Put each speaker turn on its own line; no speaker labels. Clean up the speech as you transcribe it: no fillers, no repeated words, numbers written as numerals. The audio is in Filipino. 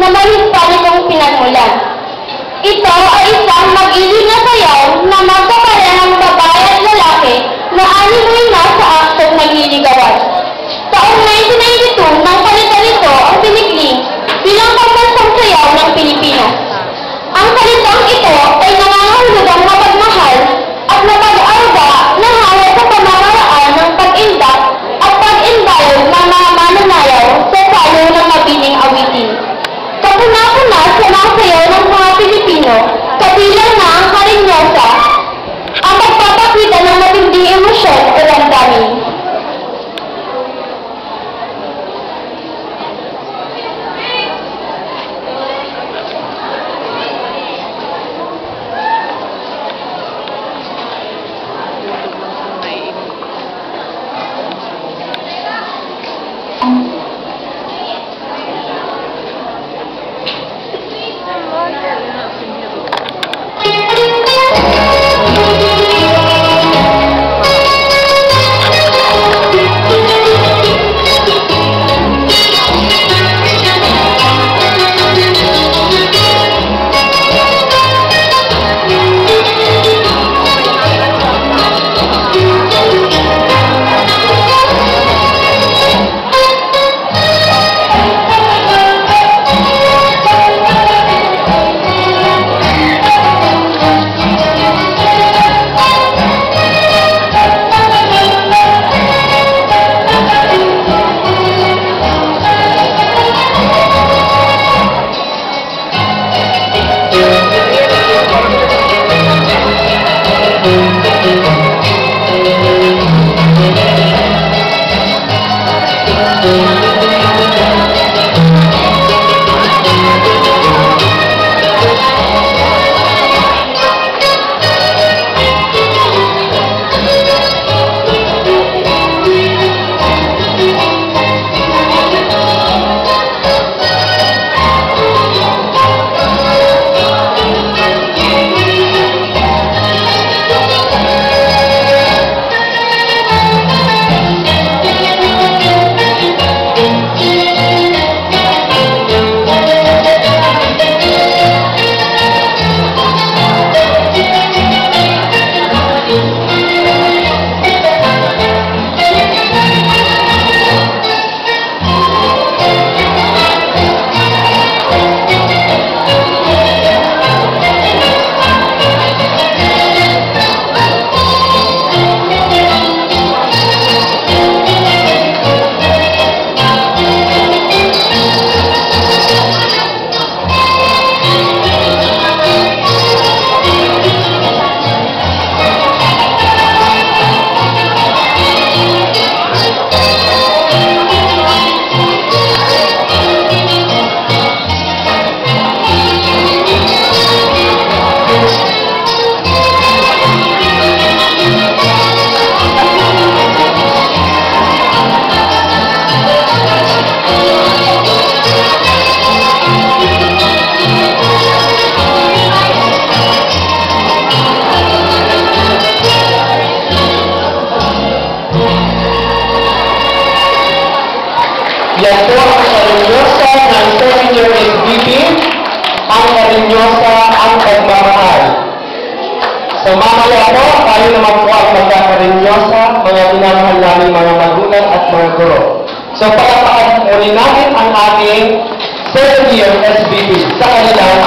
na mahinta nitong pinagmulan. Ito ay isang mag-iling na sayaw na magkaparehang babae at lalaki na animoy na sa aktong nagliligawan. Taong 1992 nang palitan nito ang sinikling bilang pambansang sayaw ng Pilipinas. Ang salitang ito ay nangangahulugang mapagmahal at mapag-aruga na hawak sa pamamaraan ng pag-indak at pag-inbayog ng mga mananayaw sa sayo ng mabining awitin. Kapuna-puna sa mga sayaw ng mga Pilipino, kabilang na ang karinyosa, ang pagpapakita ng matinding emosyon o damdamin.
Yan po ang karinyosa ng second-year SBP, ang karinyosa ang pagmamahal. So mamaya po, tayo naman po ang magkakarinyosa, mga minamahal namin mga magulang at mga guro. So palapakan muli natin ang ating second-year SBP sa kanilang